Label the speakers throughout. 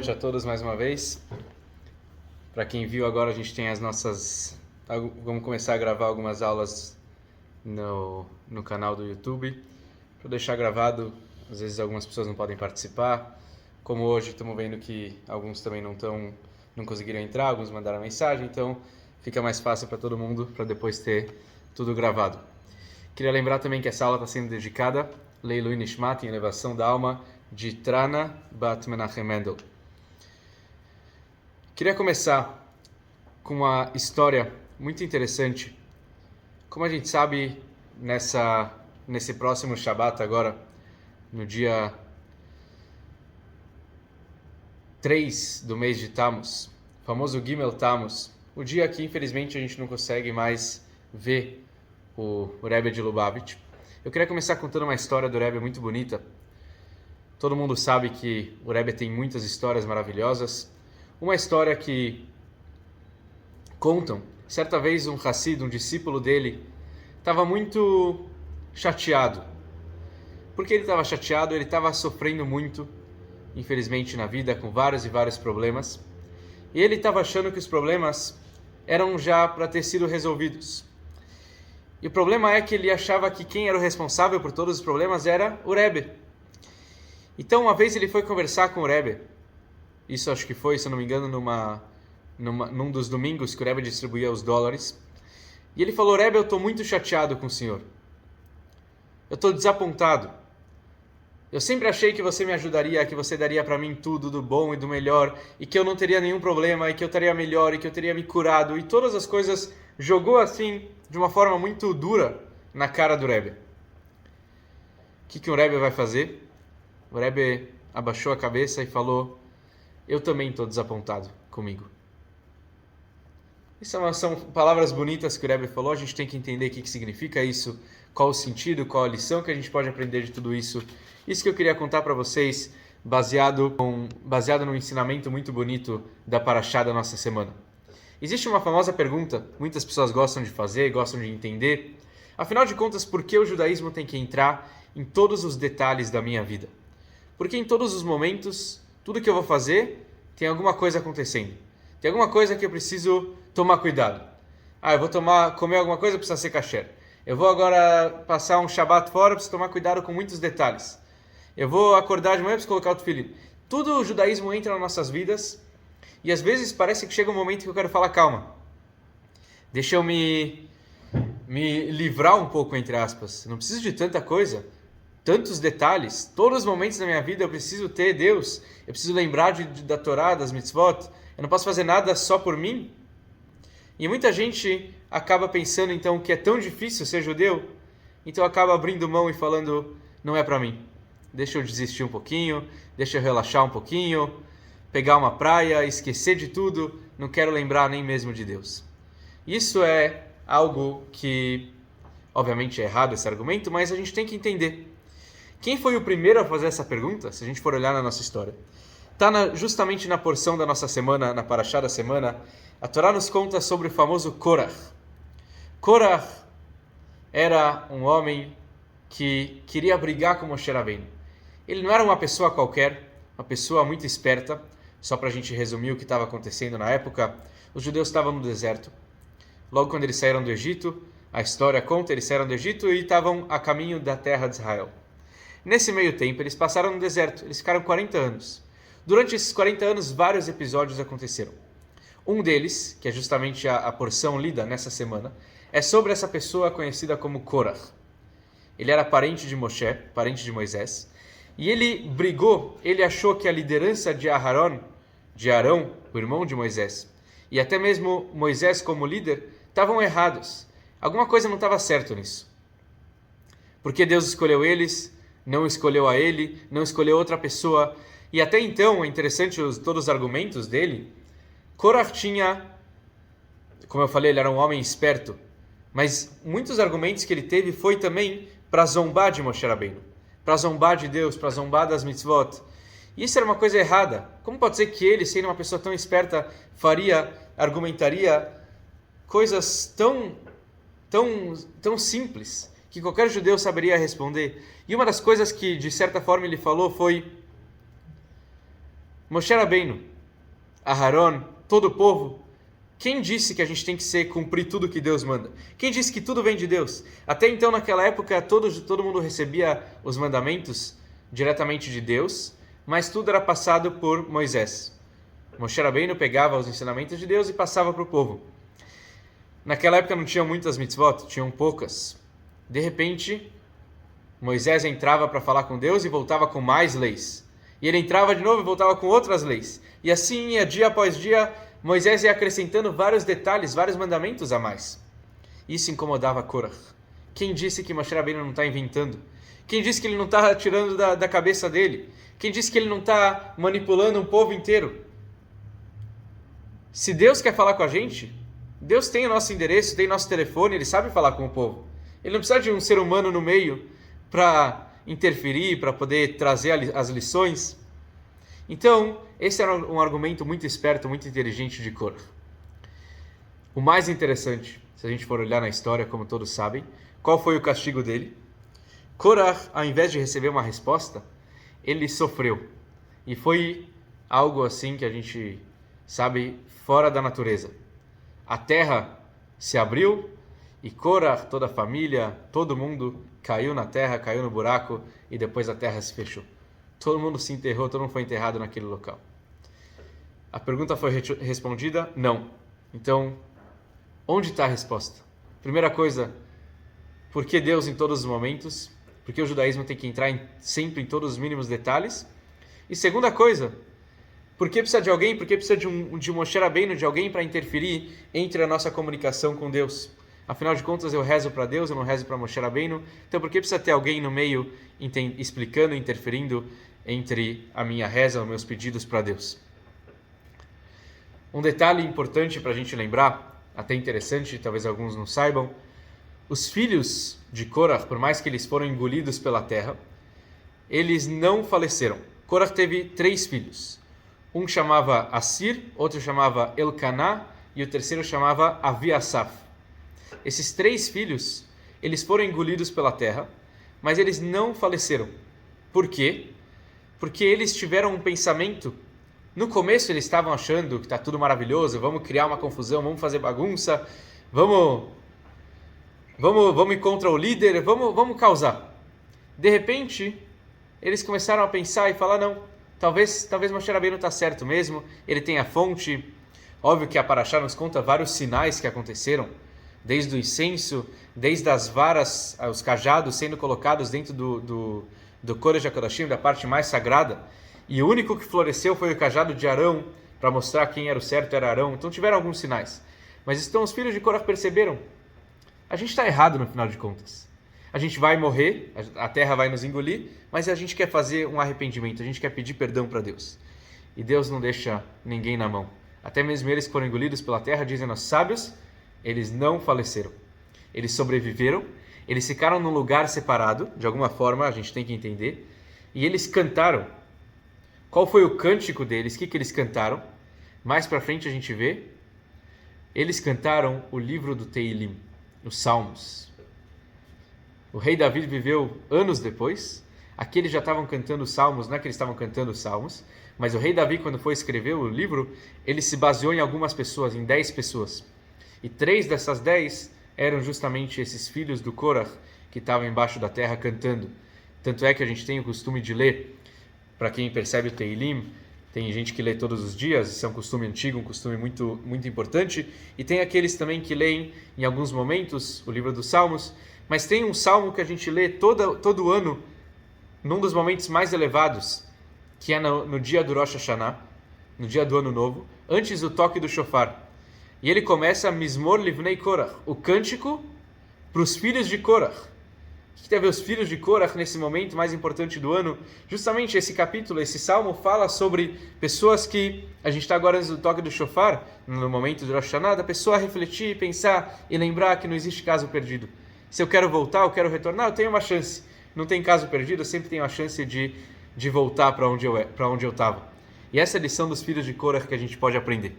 Speaker 1: noite a todos mais uma vez. Para quem viu agora, a gente tem as nossas... Vamos começar a gravar algumas aulas no canal do YouTube. Para deixar gravado, às vezes algumas pessoas não podem participar. Como hoje estamos vendo que alguns também não conseguiram entrar, alguns mandaram mensagem, então fica mais fácil para todo mundo, para depois ter tudo gravado. Queria lembrar também que essa aula está sendo dedicada Leilui Nishmat, em elevação da alma, de Trana Bat Menachem Mendel. Queria começar com uma história muito interessante. Como a gente sabe, nesse próximo Shabat agora, no dia 3 do mês de Tammuz, famoso Gimel Tammuz, o dia que infelizmente a gente não consegue mais ver o Rebbe de Lubavitch. Eu queria começar contando uma história do Rebbe muito bonita. Todo mundo sabe que o Rebbe tem muitas histórias maravilhosas. Uma história que contam, certa vez um Hassid, um discípulo dele, estava muito chateado. Por que ele estava chateado? Ele estava sofrendo muito, infelizmente, na vida, com vários e vários problemas. E ele estava achando que os problemas eram já para ter sido resolvidos. E o problema é que ele achava que quem era o responsável por todos os problemas era o Rebbe. Então, uma vez ele foi conversar com o Rebbe. Isso acho que foi, se eu não me engano, num dos domingos que o Rebbe distribuía os dólares. E ele falou: Rebbe, eu estou muito chateado com o senhor. Eu estou desapontado. Eu sempre achei que você me ajudaria, que você daria para mim tudo do bom e do melhor, e que eu não teria nenhum problema, e que eu estaria melhor, e que eu teria me curado. E todas as coisas jogou assim, de uma forma muito dura, na cara do Rebbe. O que o Rebbe vai fazer? O Rebbe abaixou a cabeça e falou: eu também estou desapontado comigo. Essas são palavras bonitas que o Rebbe falou. A gente tem que entender o que significa isso, qual o sentido, qual a lição que a gente pode aprender de tudo isso. Isso que eu queria contar para vocês, baseado num ensinamento muito bonito da Parashá da nossa semana. Existe uma famosa pergunta, muitas pessoas gostam de fazer, gostam de entender. Afinal de contas, por que o judaísmo tem que entrar em todos os detalhes da minha vida? Porque em todos os momentos, tudo que eu vou fazer, tem alguma coisa acontecendo. Tem alguma coisa que eu preciso tomar cuidado. Eu vou comer alguma coisa, precisa ser kasher. Eu vou agora passar um Shabbat fora, preciso tomar cuidado com muitos detalhes. Eu vou acordar de manhã, preciso colocar o tefilim. Tudo o judaísmo entra nas nossas vidas e às vezes parece que chega um momento que eu quero falar: calma, deixa eu me livrar um pouco, entre aspas. Não preciso de tanta coisa. Tantos detalhes, todos os momentos da minha vida eu preciso ter Deus, eu preciso lembrar da Torá, das mitzvot, eu não posso fazer nada só por mim. E muita gente acaba pensando então que é tão difícil ser judeu, então acaba abrindo mão e falando: não é para mim, deixa eu desistir um pouquinho, deixa eu relaxar um pouquinho, pegar uma praia, esquecer de tudo, não quero lembrar nem mesmo de Deus. Isso é algo que, obviamente é errado esse argumento, mas a gente tem que entender. Quem foi o primeiro a fazer essa pergunta, se a gente for olhar na nossa história? Está justamente na porção da nossa semana, na Parashá da semana, a Torá nos conta sobre o famoso Korach. Korach era um homem que queria brigar com Moshe Rabbeinu. Ele não era uma pessoa qualquer, uma pessoa muito esperta. Só para a gente resumir o que estava acontecendo na época, os judeus estavam no deserto. Logo quando eles saíram do Egito, a história conta, eles saíram do Egito e estavam a caminho da terra de Israel. Nesse meio tempo, eles passaram no deserto, eles ficaram 40 anos. Durante esses 40 anos, vários episódios aconteceram. Um deles, que é justamente a porção lida nessa semana, é sobre essa pessoa conhecida como Korach. Ele era parente de Moshe, parente de Moisés, e ele brigou, ele achou que a liderança de Arão, o irmão de Moisés, e até mesmo Moisés como líder, estavam errados. Alguma coisa não estava certo nisso. Porque Deus escolheu eles, não escolheu a ele, não escolheu outra pessoa. E até então, é interessante todos os argumentos dele. Korach tinha, como eu falei, ele era um homem esperto, mas muitos argumentos que ele teve foi também para zombar de Moshe Rabbeinu, para zombar de Deus, para zombar das mitzvot. E isso era uma coisa errada. Como pode ser que ele, sendo uma pessoa tão esperta, argumentaria coisas tão simples que qualquer judeu saberia responder? E uma das coisas que, de certa forma, ele falou foi: Moshe Rabbeinu, Aharon, todo o povo, quem disse que a gente tem que cumprir tudo que Deus manda? Quem disse que tudo vem de Deus? Até então, naquela época, todo mundo recebia os mandamentos diretamente de Deus, mas tudo era passado por Moisés. Moshe Rabbeinu pegava os ensinamentos de Deus e passava para o povo. Naquela época não tinham muitas mitzvot, tinham poucas. De repente, Moisés entrava para falar com Deus e voltava com mais leis. E ele entrava de novo e voltava com outras leis. E assim ia dia após dia, Moisés ia acrescentando vários detalhes, vários mandamentos a mais. Isso incomodava Korach. Quem disse que Moshe Rabbeinu não está inventando? Quem disse que ele não está tirando da cabeça dele? Quem disse que ele não está manipulando um povo inteiro? Se Deus quer falar com a gente, Deus tem o nosso endereço, tem nosso telefone, Ele sabe falar com o povo. Ele não precisa de um ser humano no meio para interferir, para poder trazer as lições. Então, esse era um argumento muito esperto, muito inteligente de Korach. O mais interessante, se a gente for olhar na história, como todos sabem, qual foi o castigo dele? Korach, ao invés de receber uma resposta, ele sofreu. E foi algo assim que a gente sabe, fora da natureza. A terra se abriu e Korach, toda a família, todo mundo caiu na terra, caiu no buraco e depois a terra se fechou. Todo mundo se enterrou, todo mundo foi enterrado naquele local. A pergunta foi respondida? Não. Então, onde está a resposta? Primeira coisa, por que Deus em todos os momentos? Porque o judaísmo tem que entrar sempre em todos os mínimos detalhes. E segunda coisa, por que precisa de alguém? Por que precisa de um Moshe Rabbeinu, de alguém para interferir entre a nossa comunicação com Deus? Afinal de contas, eu rezo para Deus, eu não rezo para Moshe Rabbeinu. Então, por que precisa ter alguém no meio explicando, interferindo entre a minha reza, os meus pedidos para Deus? Um detalhe importante para a gente lembrar, até interessante, talvez alguns não saibam, os filhos de Korach, por mais que eles foram engolidos pela terra, eles não faleceram. Korach teve 3 filhos. Um chamava Assir, outro chamava Elcaná e o terceiro chamava Aviasaf. Esses 3 filhos, eles foram engolidos pela terra, mas eles não faleceram. Por quê? Porque eles tiveram um pensamento. No começo eles estavam achando que está tudo maravilhoso, vamos criar uma confusão, vamos fazer bagunça, vamos ir contra o líder, vamos causar. De repente, eles começaram a pensar e falar, não, talvez Moshe Rabbeinu está certo mesmo, ele tem a fonte. Óbvio que a Parashá nos conta vários sinais que aconteceram, desde o incenso, desde as varas, os cajados sendo colocados dentro do Kodesh HaKodashim, da parte mais sagrada, e o único que floresceu foi o cajado de Arão, para mostrar quem era o certo, era Arão. Então tiveram alguns sinais. Mas então os filhos de Korach perceberam, a gente está errado no final de contas. A gente vai morrer, a terra vai nos engolir, mas a gente quer fazer um arrependimento, a gente quer pedir perdão para Deus. E Deus não deixa ninguém na mão. Até mesmo eles que foram engolidos pela terra, dizem nossos sábios, eles não faleceram. Eles sobreviveram, eles ficaram num lugar separado, de alguma forma a gente tem que entender, e eles cantaram. Qual foi o cântico deles? O que eles cantaram? Mais para frente a gente vê. Eles cantaram o livro do Teilim, os Salmos. O rei Davi viveu anos depois. Aqui eles já estavam cantando os Salmos, não é que eles estavam cantando os Salmos, mas o rei Davi, quando foi escrever o livro, ele se baseou em algumas pessoas, em 10 pessoas. E 3 dessas 10 eram justamente esses filhos do Korach que estavam embaixo da terra cantando. Tanto é que a gente tem o costume de ler, para quem percebe o Teilim, tem gente que lê todos os dias, isso é um costume antigo, um costume muito, muito importante, e tem aqueles também que leem em alguns momentos o livro dos Salmos, mas tem um salmo que a gente lê todo ano, num dos momentos mais elevados, que é no dia do Rosh Hashanah, no dia do Ano Novo, antes do toque do shofar. E ele começa Mizmor Livnei Korach, o cântico para os filhos de Korach. O que tem a ver os filhos de Korach nesse momento mais importante do ano? Justamente esse capítulo, esse salmo fala sobre pessoas que, a gente está agora antes do toque do shofar, no momento do Rosh Hashanah, da pessoa refletir, pensar e lembrar que não existe caso perdido. Se eu quero voltar, eu quero retornar, eu tenho uma chance. Não tem caso perdido, eu sempre tenho a chance de voltar para onde eu estava. E essa é a lição dos filhos de Korach que a gente pode aprender.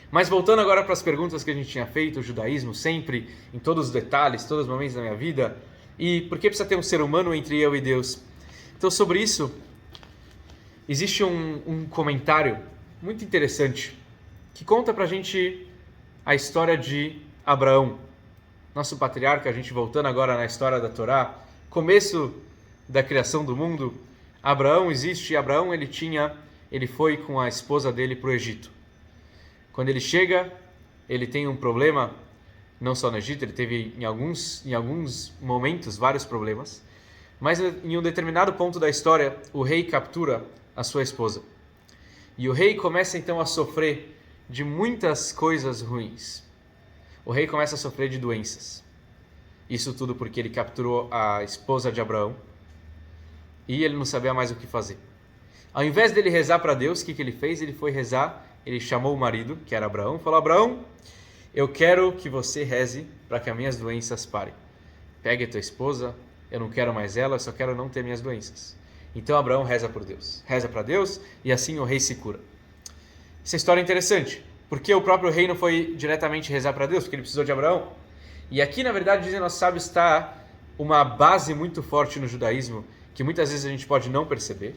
Speaker 1: Mas voltando agora para as perguntas que a gente tinha feito, o judaísmo sempre, em todos os detalhes, todos os momentos da minha vida, e por que precisa ter um ser humano entre eu e Deus? Então sobre isso existe um comentário muito interessante que conta pra gente a história de Abraão, nosso patriarca. A gente voltando agora na história da Torá, começo da criação do mundo. Abraão existe. Abraão ele foi com a esposa dele para o Egito. Quando ele chega, ele tem um problema, não só no Egito, ele teve em alguns momentos vários problemas, mas em um determinado ponto da história, o rei captura a sua esposa. E o rei começa então a sofrer de muitas coisas ruins. O rei começa a sofrer de doenças. Isso tudo porque ele capturou a esposa de Abraão e ele não sabia mais o que fazer. Ao invés dele rezar para Deus, o que ele fez? Ele foi rezar, ele chamou o marido, que era Abraão, e falou: Abraão, eu quero que você reze para que as minhas doenças parem. Pegue a tua esposa, eu não quero mais ela, eu só quero não ter minhas doenças. Então Abraão reza por Deus. Reza para Deus e assim o rei se cura. Essa história é interessante, porque o próprio rei não foi diretamente rezar para Deus, porque ele precisou de Abraão. E aqui, na verdade, dizem nossos sábios, está uma base muito forte no judaísmo, que muitas vezes a gente pode não perceber,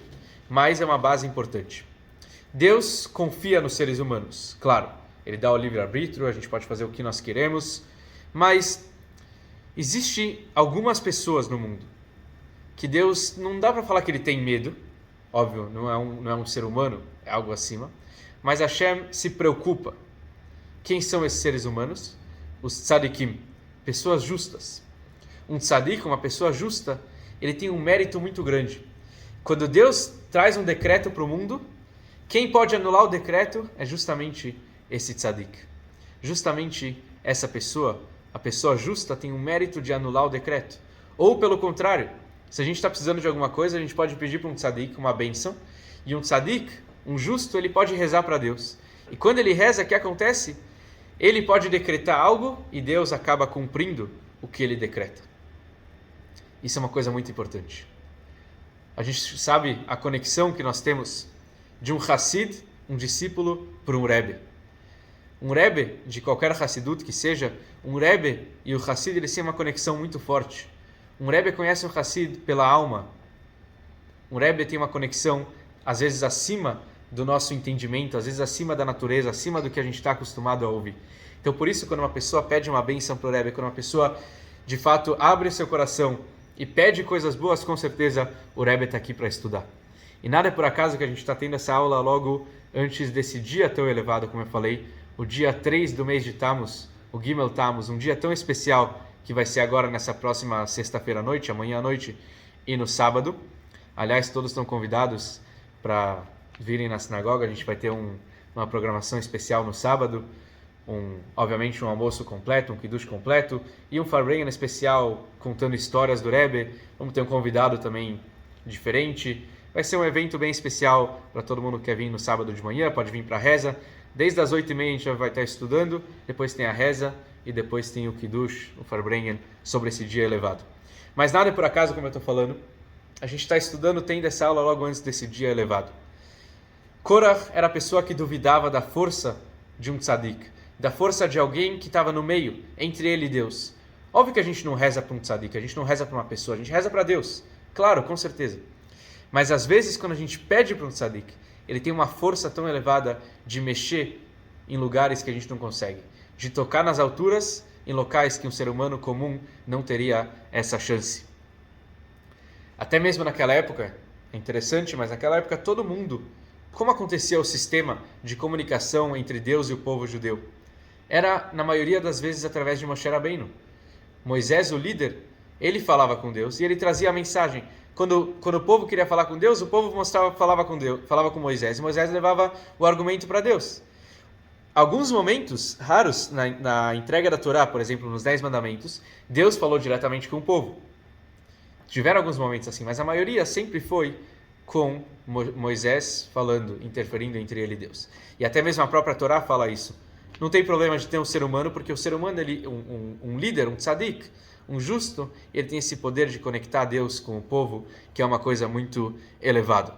Speaker 1: mas é uma base importante. Deus confia nos seres humanos, claro, ele dá o livre-arbítrio, a gente pode fazer o que nós queremos, mas existe algumas pessoas no mundo que Deus, não dá para falar que ele tem medo, óbvio, não é um ser humano, é algo acima, mas Hashem se preocupa. Quem são esses seres humanos? Os tzadikim, pessoas justas. Um tzadik, uma pessoa justa, ele tem um mérito muito grande. Quando Deus traz um decreto para o mundo, quem pode anular o decreto é justamente esse tzadik. Justamente essa pessoa, a pessoa justa, tem o mérito de anular o decreto. Ou pelo contrário, se a gente está precisando de alguma coisa, a gente pode pedir para um tzadik uma bênção, e um tzadik, um justo, ele pode rezar para Deus. E quando ele reza, o que acontece? Ele pode decretar algo e Deus acaba cumprindo o que ele decreta. Isso é uma coisa muito importante. A gente sabe a conexão que nós temos de um Hassid, um discípulo, para um Rebbe. Um Rebbe, de qualquer Hassidut que seja, um Rebbe e o Hassid, eles têm uma conexão muito forte. Um Rebbe conhece o Hassid pela alma. Um Rebbe tem uma conexão, às vezes, acima do nosso entendimento, às vezes acima da natureza, acima do que a gente está acostumado a ouvir. Então, por isso, quando uma pessoa pede uma bênção para o Rebbe, quando uma pessoa, de fato, abre seu coração e pede coisas boas, com certeza o Rebbe está aqui para estudar. E nada é por acaso que a gente está tendo essa aula logo antes desse dia tão elevado, como eu falei, o dia 3 do mês de Tammuz, o Gimel Tammuz, um dia tão especial que vai ser agora nessa próxima sexta-feira à noite, amanhã à noite e no sábado. Aliás, todos estão convidados para virem na sinagoga. A gente vai ter uma programação especial no sábado, obviamente um almoço completo, um kiddush completo e um Farbrengen especial contando histórias do Rebbe. Vamos ter um convidado também diferente. Vai ser um evento bem especial para todo mundo que quer vir no sábado de manhã, pode vir para a reza. Desde as 8h30 a gente vai estar estudando, depois tem a reza e depois tem o kiddush, o Farbrengen, sobre esse dia elevado. Mas nada é por acaso, como eu estou falando. A gente está estudando, tendo essa aula logo antes desse dia elevado. Korach era a pessoa que duvidava da força de um tzadik, da força de alguém que estava no meio, entre ele e Deus. Óbvio que a gente não reza para um tzadik, a gente não reza para uma pessoa, a gente reza para Deus. Claro, com certeza. Mas às vezes, quando a gente pede para um tzadik, ele tem uma força tão elevada de mexer em lugares que a gente não consegue, de tocar nas alturas em locais que um ser humano comum não teria essa chance. Até mesmo naquela época, é interessante, mas naquela época todo mundo, como acontecia o sistema de comunicação entre Deus e o povo judeu? Era, na maioria das vezes, através de Moshe Rabbeinu. Moisés, o líder, ele falava com Deus e ele trazia a mensagem. Quando o povo queria falar com Deus, o povo falava com Moisés, e Moisés levava o argumento para Deus. Alguns momentos raros na entrega da Torá, por exemplo, nos 10 mandamentos, Deus falou diretamente com o povo. Tiveram alguns momentos assim, mas a maioria sempre foi com Moisés falando, interferindo entre ele e Deus. E até mesmo a própria Torá fala isso. Não tem problema de ter um ser humano, porque o ser humano, um líder, um tzadik, um justo, ele tem esse poder de conectar Deus com o povo, que é uma coisa muito elevada.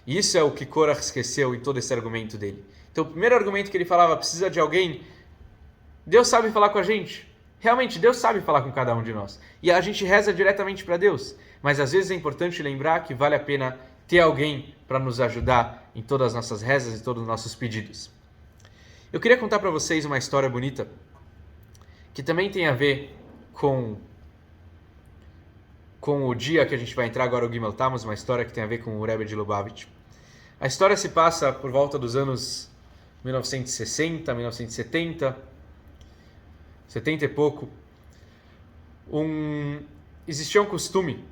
Speaker 1: E isso é o que Korach esqueceu em todo esse argumento dele. Então, o primeiro argumento que ele falava, precisa de alguém. Deus sabe falar com a gente. Realmente, Deus sabe falar com cada um de nós. E a gente reza diretamente para Deus. Mas às vezes é importante lembrar que vale a pena ter alguém para nos ajudar em todas as nossas rezas e todos os nossos pedidos. Eu queria contar para vocês uma história bonita que também tem a ver com o dia que a gente vai entrar agora, o Gimel Tammuz, uma história que tem a ver com o Rebbe de Lubavitch. A história se passa por volta dos anos 1960, 1970, 70 e pouco. Existia um costume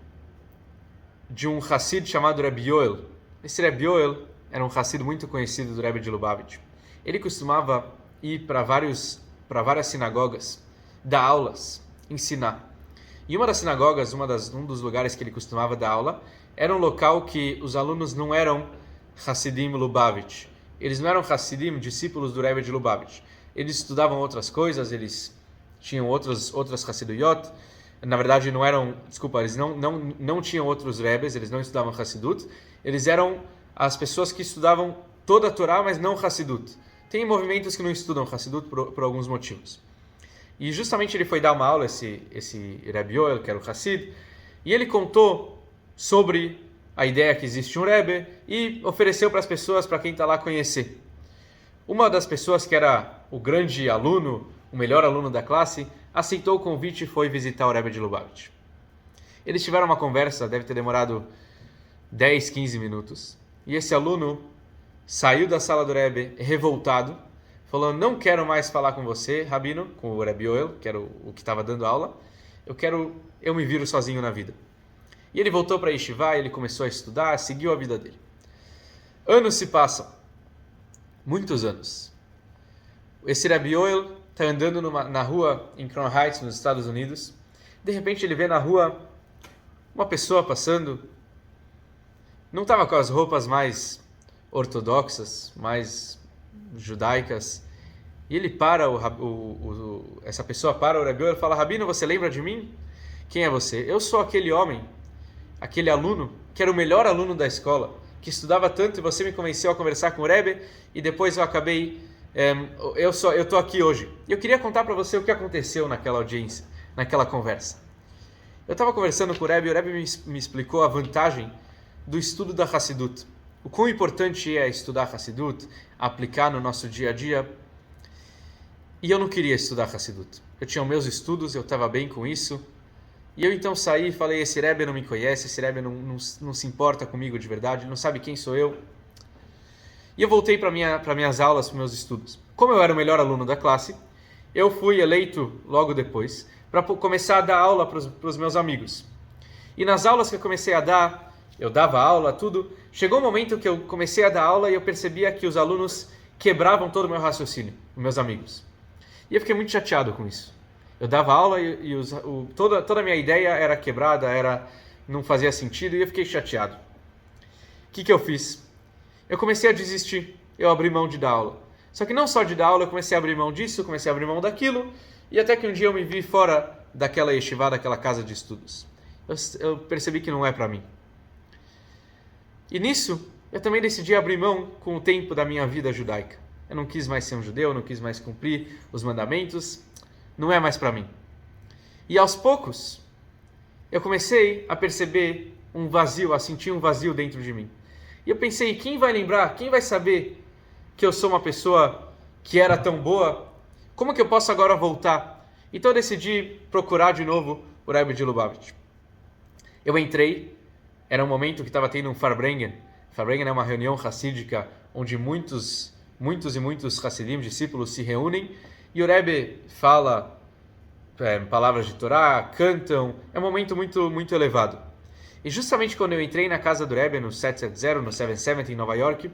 Speaker 1: de um Hassid chamado Rebbe Yoel. Esse Rebbe Yoel era um Hassid muito conhecido do Rebbe de Lubavitch. Ele costumava ir para várias sinagogas, dar aulas, ensinar. E uma das sinagogas, um dos lugares que ele costumava dar aula, era um local que os alunos não eram Hassidim Lubavitch. Eles não eram Hassidim, discípulos do Rebbe de Lubavitch. Eles estudavam outras coisas, eles tinham outras Hassiduyot. Na verdade, eles não tinham outros Rebbes, eles não estudavam Hassidut. Eles eram as pessoas que estudavam toda a Torá, mas não Hassidut. Tem movimentos que não estudam Hassidut por alguns motivos. E justamente ele foi dar uma aula, esse Rebbe Yoel, que era o Hassid, e ele contou sobre a ideia que existe um Rebbe e ofereceu para as pessoas, para quem está lá, conhecer. Uma das pessoas que era o grande aluno, o melhor aluno da classe, aceitou o convite e foi visitar o Rebbe de Lubavitch. Eles tiveram uma conversa, deve ter demorado 10, 15 minutos, e esse aluno saiu da sala do Rebbe revoltado, falou: não quero mais falar com você, Rabino, com o Rebbe Yoel, que era o que estava dando aula, eu me viro sozinho na vida. E ele voltou para Yeshiva, ele começou a estudar, seguiu a vida dele. Anos se passam, muitos anos. Esse Rebbe Yoel está andando na rua em Crown Heights, nos Estados Unidos. De repente ele vê na rua uma pessoa passando, não estava com as roupas mais ortodoxas, mais judaicas, e ele para, essa pessoa para o Rebbe Yoel e fala: Rabino, você lembra de mim? Quem é você? Eu sou aquele homem, aquele aluno, que era o melhor aluno da escola, que estudava tanto e você me convenceu a conversar com o Rebbe, e depois eu acabei, eu estou aqui hoje. E eu queria contar para você o que aconteceu naquela audiência, naquela conversa. Eu estava conversando com o Rebbe me explicou a vantagem do estudo da Hassidut. O quão importante é estudar Hassidut, aplicar no nosso dia a dia. E eu não queria estudar Hassidut. Eu tinha os meus estudos, eu estava bem com isso. E eu então saí e falei: esse Rebbe não me conhece, esse Rebbe não se importa comigo de verdade, não sabe quem sou eu. E eu voltei para minhas aulas, para meus estudos. Como eu era o melhor aluno da classe, eu fui eleito logo depois para começar a dar aula para os meus amigos. E nas aulas que eu comecei a dar, eu dava aula, tudo. Chegou um momento que eu comecei a dar aula e eu percebia que os alunos quebravam todo o meu raciocínio, meus amigos. E eu fiquei muito chateado com isso. Eu dava aula e toda a minha ideia era quebrada, não fazia sentido, e eu fiquei chateado. O que eu fiz? Eu comecei a desistir, eu abri mão de dar aula. Só que não só de dar aula, eu comecei a abrir mão disso, comecei a abrir mão daquilo, e até que um dia eu me vi fora daquela yeshiva, daquela casa de estudos. Eu percebi que não é para mim. E nisso, eu também decidi abrir mão com o tempo da minha vida judaica. Eu não quis mais ser um judeu, eu não quis mais cumprir os mandamentos, não é mais para mim. E aos poucos, eu comecei a perceber um vazio, a sentir um vazio dentro de mim. E eu pensei: quem vai lembrar, quem vai saber que eu sou uma pessoa que era tão boa? Como que eu posso agora voltar? Então eu decidi procurar de novo o Rebbe de Lubavitch. Eu entrei, era um momento que estava tendo um Farbrengen. Farbrengen é uma reunião hassídica onde muitos Hassidim, discípulos, se reúnem e o Rebbe fala palavras de Torá, cantam, é um momento muito, muito elevado. E justamente quando eu entrei na casa do Rebbe, no 770, no 770 em Nova York,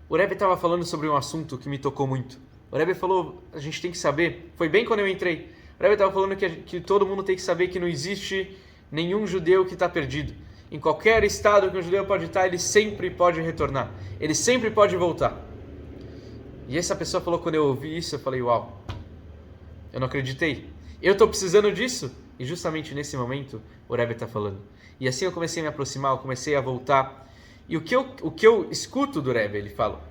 Speaker 1: o Rebbe estava falando sobre um assunto que me tocou muito. O Rebbe falou: a gente tem que saber, foi bem quando eu entrei, o Rebbe estava falando que todo mundo tem que saber que não existe nenhum judeu que está perdido. Em qualquer estado que um judeu pode estar, ele sempre pode retornar, ele sempre pode voltar. E essa pessoa falou: quando eu ouvi isso, eu falei: uau, eu não acreditei. Eu estou precisando disso. E justamente nesse momento, o Rebbe está falando. E assim eu comecei a me aproximar, eu comecei a voltar. E o que eu escuto do Rebbe, ele fala,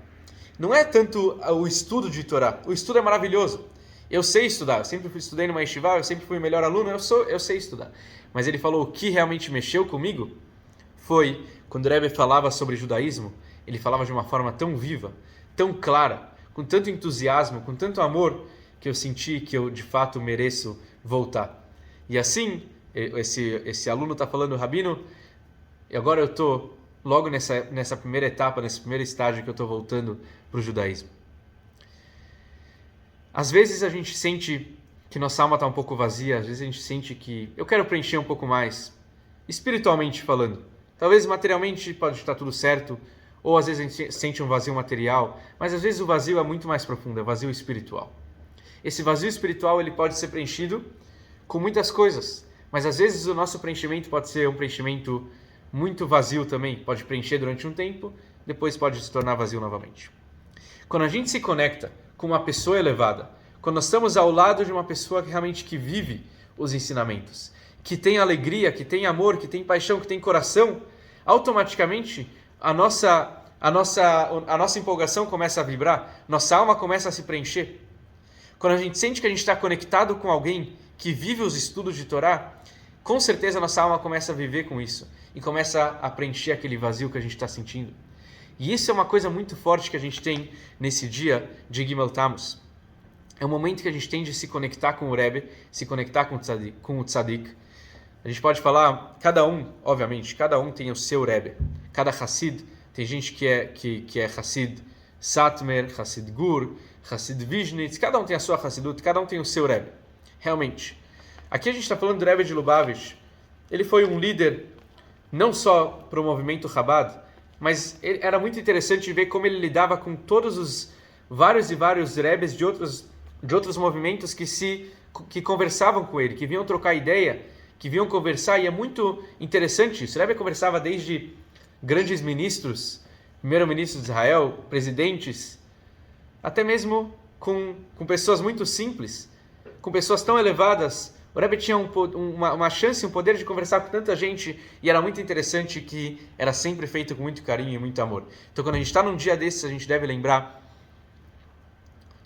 Speaker 1: não é tanto o estudo de Torá. O estudo é maravilhoso. Eu sei estudar, eu sempre estudei numa yeshiva, eu sempre fui o melhor aluno, eu sei estudar. Mas ele falou: o que realmente mexeu comigo foi Quando o Rebbe falava sobre judaísmo, ele falava de uma forma tão viva, tão clara, com tanto entusiasmo, com tanto amor, que eu senti que eu de fato mereço voltar. E assim, esse aluno está falando, Rabino, e agora eu estou logo nessa primeira etapa, nesse primeiro estágio que eu estou voltando para o judaísmo. Às vezes a gente sente que nossa alma está um pouco vazia, às vezes a gente sente que eu quero preencher um pouco mais, espiritualmente falando. Talvez materialmente pode estar tudo certo, ou às vezes a gente sente um vazio material, mas às vezes o vazio é muito mais profundo, é vazio espiritual. Esse vazio espiritual ele pode ser preenchido com muitas coisas, mas às vezes o nosso preenchimento pode ser um preenchimento muito vazio também, pode preencher durante um tempo, depois pode se tornar vazio novamente. Quando a gente se conecta com uma pessoa elevada, quando nós estamos ao lado de uma pessoa que realmente vive os ensinamentos, que tem alegria, que tem amor, que tem paixão, que tem coração, automaticamente a nossa empolgação começa a vibrar, nossa alma começa a se preencher. Quando a gente sente que a gente está conectado com alguém que vive os estudos de Torá, com certeza nossa alma começa a viver com isso e começa a preencher aquele vazio que a gente está sentindo. E isso é uma coisa muito forte que a gente tem nesse dia de Gimel Tammuz. É um momento que a gente tem de se conectar com o Rebbe, se conectar com o Tzadik. A gente pode falar, cada um tem o seu Rebbe. Cada Hassid, tem gente que é Hassid Satmer, Hassid Gur, Hassid Vizhnitz, cada um tem a sua Hassidut, cada um tem o seu Rebbe. Realmente. Aqui a gente está falando do Rebbe de Lubavitch. Ele foi um líder não só para o movimento Chabad, mas era muito interessante ver como ele lidava com todos os vários Rebbes de outros movimentos que conversavam com ele, que vinham trocar ideia, que vinham conversar, e é muito interessante isso. O Rebbe conversava desde grandes ministros, primeiro-ministro de Israel, presidentes, até mesmo com pessoas muito simples, com pessoas tão elevadas. O Rebbe tinha uma chance, um poder de conversar com tanta gente, e era muito interessante que era sempre feito com muito carinho e muito amor. Então, quando a gente está num dia desses, a gente deve lembrar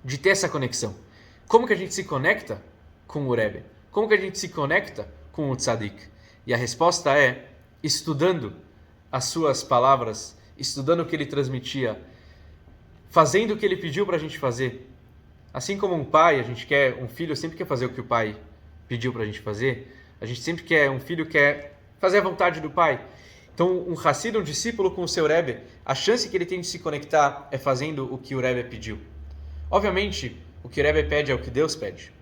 Speaker 1: de ter essa conexão. Como que a gente se conecta com o Rebbe? Como que a gente se conecta com o Tzadik? E a resposta é estudando as suas palavras, estudando o que ele transmitia, fazendo o que ele pediu para a gente fazer. Assim como um filho sempre quer fazer o que o pai pediu para a gente fazer, um filho quer fazer a vontade do pai. Então, um Hassid, um discípulo com o seu Rebbe, a chance que ele tem de se conectar é fazendo o que o Rebbe pediu. Obviamente, o que o Rebbe pede é o que Deus pede.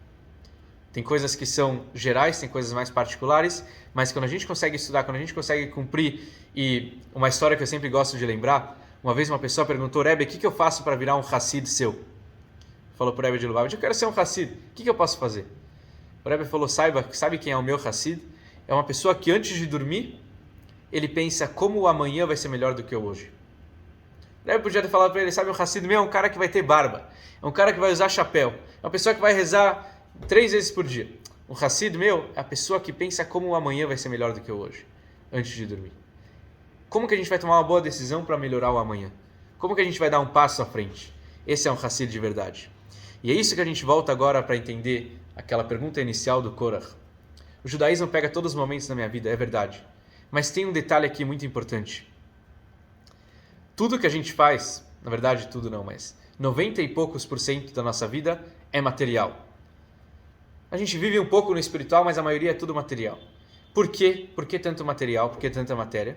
Speaker 1: Tem coisas que são gerais, tem coisas mais particulares, mas quando a gente consegue estudar, quando a gente consegue cumprir, e uma história que eu sempre gosto de lembrar, uma vez uma pessoa perguntou, Rebbe, o que eu faço para virar um Hassid seu? Falou para o Rebbe de Lubavitch, eu quero ser um Hassid, o que eu posso fazer? O Rebbe falou, sabe quem é o meu Hassid? É uma pessoa que antes de dormir, ele pensa como o amanhã vai ser melhor do que o hoje. O Rebbe podia ter falado para ele, sabe, um Hassid meu é um cara que vai ter barba, é um cara que vai usar chapéu, é uma pessoa que vai rezar 3 vezes por dia. Um Hassid meu é a pessoa que pensa como o amanhã vai ser melhor do que o hoje, antes de dormir. Como que a gente vai tomar uma boa decisão para melhorar o amanhã? Como que a gente vai dar um passo à frente? Esse é um Hassid de verdade. E é isso que a gente volta agora para entender aquela pergunta inicial do Korach. O judaísmo pega todos os momentos da minha vida, é verdade. Mas tem um detalhe aqui muito importante. Tudo que a gente faz, na verdade tudo não, mas 90 e poucos % da nossa vida é material. A gente vive um pouco no espiritual, mas a maioria é tudo material. Por quê? Por que tanto material? Por que tanta matéria?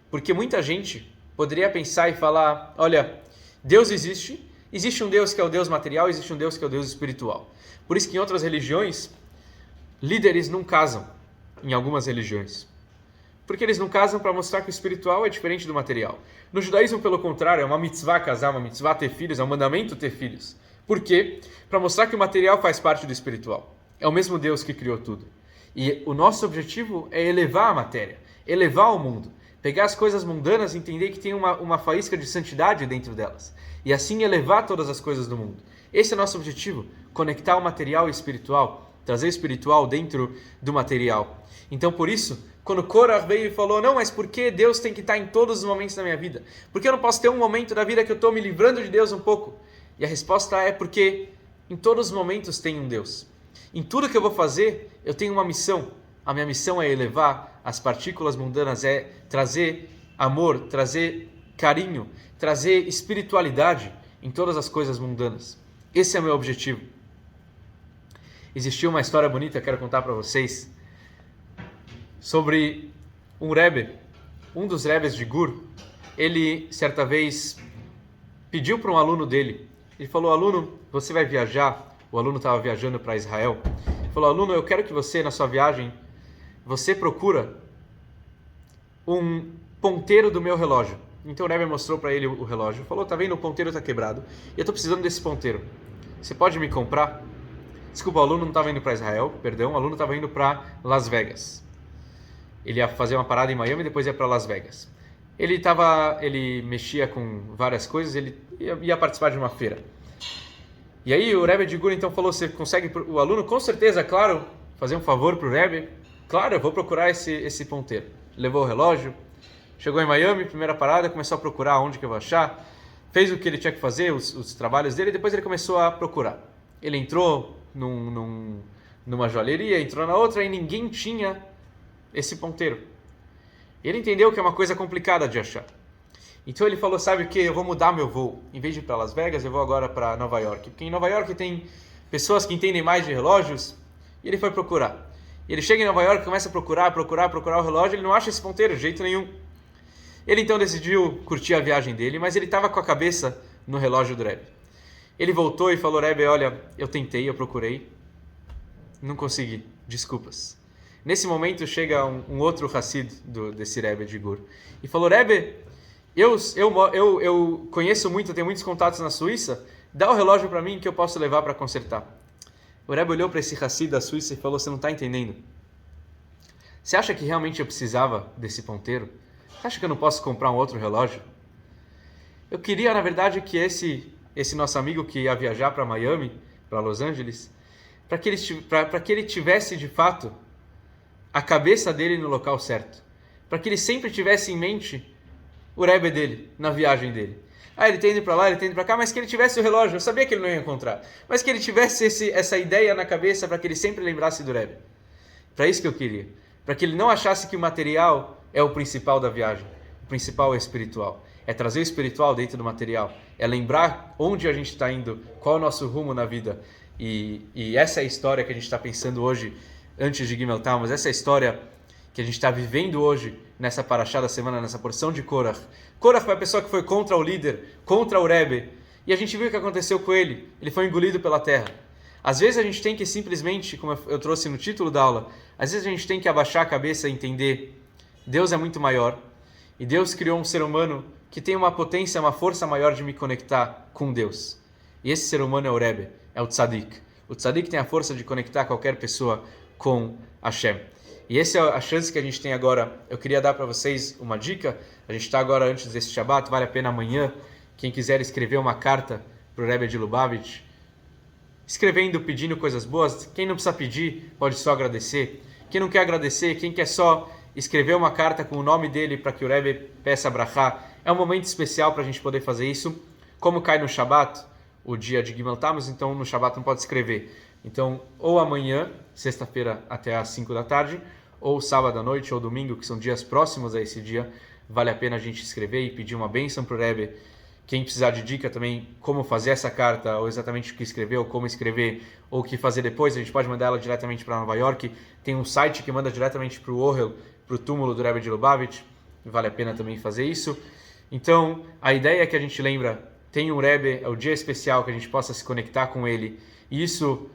Speaker 1: Porque muita gente poderia pensar e falar, olha, Deus existe um Deus que é o Deus material, existe um Deus que é o Deus espiritual. Por isso que em outras religiões, líderes não casam, em algumas religiões. Porque eles não casam para mostrar que o espiritual é diferente do material. No judaísmo, pelo contrário, é uma mitzvah casar, uma mitzvah ter filhos, é um mandamento ter filhos. Por quê? Para mostrar que o material faz parte do espiritual. É o mesmo Deus que criou tudo. E o nosso objetivo é elevar a matéria, elevar o mundo. Pegar as coisas mundanas e entender que tem uma faísca de santidade dentro delas. E assim elevar todas as coisas do mundo. Esse é o nosso objetivo, conectar o material e o espiritual, trazer o espiritual dentro do material. Então, por isso, quando Korach veio e falou, não, mas por que Deus tem que estar em todos os momentos da minha vida? Por que eu não posso ter um momento da vida que eu estou me livrando de Deus um pouco? E a resposta é porque em todos os momentos tem um Deus. Em tudo que eu vou fazer, eu tenho uma missão. A minha missão é elevar as partículas mundanas, é trazer amor, trazer carinho, trazer espiritualidade em todas as coisas mundanas. Esse é o meu objetivo. Existiu uma história bonita, eu quero contar para vocês, sobre um Rebbe, um dos Rebbes de Gur. Ele, certa vez, pediu para um aluno dele, ele falou: aluno, você vai viajar? O aluno estava viajando para Israel. Ele falou: aluno, eu quero que você, na sua viagem, você procura um ponteiro do meu relógio. Então o Rebbe mostrou para ele o relógio, falou: tá vendo, o ponteiro está quebrado, e eu estou precisando desse ponteiro. Você pode me comprar? Desculpa, o aluno não estava indo para Israel, perdão, o aluno estava indo para Las Vegas. Ele ia fazer uma parada em Miami e depois ia para Las Vegas. Ele mexia com várias coisas, ele ia participar de uma feira. E aí o Rebbe de Gur então falou: você consegue, o aluno, com certeza, claro, fazer um favor para o Rebbe? Claro, eu vou procurar esse ponteiro. Levou o relógio, chegou em Miami, primeira parada, começou a procurar onde que eu vou achar, fez o que ele tinha que fazer, os trabalhos dele, e depois ele começou a procurar. Ele entrou numa joalheria, entrou na outra e ninguém tinha esse ponteiro. Ele entendeu que é uma coisa complicada de achar. Então ele falou: sabe o que? Eu vou mudar meu voo. Em vez de ir para Las Vegas, eu vou agora para Nova York. Porque em Nova York tem pessoas que entendem mais de relógios. E ele foi procurar. E ele chega em Nova York, começa a procurar o relógio, ele não acha esse ponteiro de jeito nenhum. Ele então decidiu curtir a viagem dele, mas ele estava com a cabeça no relógio do Rebbe. Ele voltou e falou: Rebbe, olha, eu tentei, eu procurei, não consegui, desculpas. Nesse momento chega um outro Hassid desse Rebbe de Gur e falou: Rebbe, eu conheço muito, tenho muitos contatos na Suíça, dá o relógio para mim que eu posso levar para consertar. O Rebbe olhou para esse Hassid da Suíça e falou: você não está entendendo? Você acha que realmente eu precisava desse ponteiro? Você acha que eu não posso comprar um outro relógio? Eu queria, na verdade, que esse nosso amigo que ia viajar para Miami, para Los Angeles, para que ele tivesse de fato a cabeça dele no local certo, para que ele sempre tivesse em mente o Rebbe dele na viagem dele. Ele tem ido para lá, ele tem ido para cá, mas que ele tivesse o relógio. Eu sabia que ele não ia encontrar, mas que ele tivesse essa ideia na cabeça para que ele sempre lembrasse do Rebbe. Para isso que eu queria, para que ele não achasse que o material é o principal da viagem. O principal é o espiritual. É trazer o espiritual dentro do material. É lembrar onde a gente está indo, qual é o nosso rumo na vida. E essa é a história que a gente está pensando hoje, antes de Gimel Tammuz. Essa é a história que a gente está vivendo hoje, nessa paraxá da semana, nessa porção de Korach. Korach foi a pessoa que foi contra o líder, contra o Rebbe. E a gente viu o que aconteceu com ele. Ele foi engolido pela terra. Às vezes a gente tem que simplesmente, como eu trouxe no título da aula, às vezes a gente tem que abaixar a cabeça e entender: Deus é muito maior. E Deus criou um ser humano que tem uma potência, uma força maior de me conectar com Deus. E esse ser humano é o Rebbe, é o Tzadik. O Tzadik tem a força de conectar qualquer pessoa com Hashem. E essa é a chance que a gente tem agora. Eu queria dar para vocês uma dica. A gente está agora antes desse Shabbat, vale a pena amanhã, quem quiser escrever uma carta para o Rebbe de Lubavitch, escrevendo, pedindo coisas boas. Quem não precisa pedir, pode só agradecer. Quem não quer agradecer, quem quer só escrever uma carta com o nome dele para que o Rebbe peça brachá, é um momento especial para a gente poder fazer isso. Como cai no Shabbat, o dia de Gimel Tammuz, então no Shabbat não pode escrever. Então, ou amanhã, sexta-feira até às 5 da tarde, ou sábado à noite, ou domingo, que são dias próximos a esse dia, vale a pena a gente escrever e pedir uma bênção para o Rebbe. Quem precisar de dica também, como fazer essa carta, ou exatamente o que escrever, ou como escrever, ou o que fazer depois, a gente pode mandar ela diretamente para Nova York. Tem um site que manda diretamente para o Ohel, para o túmulo do Rebbe de Lubavitch, vale a pena também fazer isso. Então, a ideia é que a gente lembra, tem um Rebbe, é o dia especial, que a gente possa se conectar com ele, e isso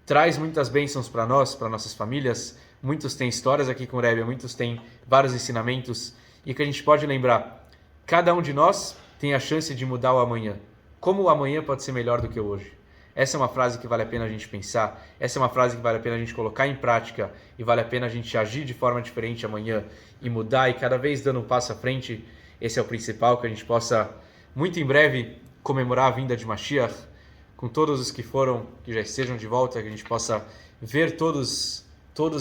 Speaker 1: traz muitas bênçãos para nós, para nossas famílias. Muitos têm histórias aqui com o Rebbe, muitos têm vários ensinamentos, e que a gente pode lembrar, cada um de nós tem a chance de mudar o amanhã. Como o amanhã pode ser melhor do que o hoje? Essa é uma frase que vale a pena a gente pensar, essa é uma frase que vale a pena a gente colocar em prática, e vale a pena a gente agir de forma diferente amanhã, e mudar, e cada vez dando um passo à frente. Esse é o principal, que a gente possa, muito em breve, comemorar a vinda de Mashiach, com todos os que foram, que já estejam de volta, que a gente possa ver todos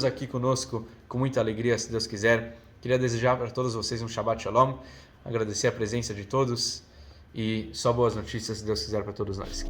Speaker 1: aqui conosco, com muita alegria, se Deus quiser. Queria desejar para todos vocês um Shabbat Shalom, agradecer a presença de todos, e só boas notícias, se Deus quiser, para todos nós.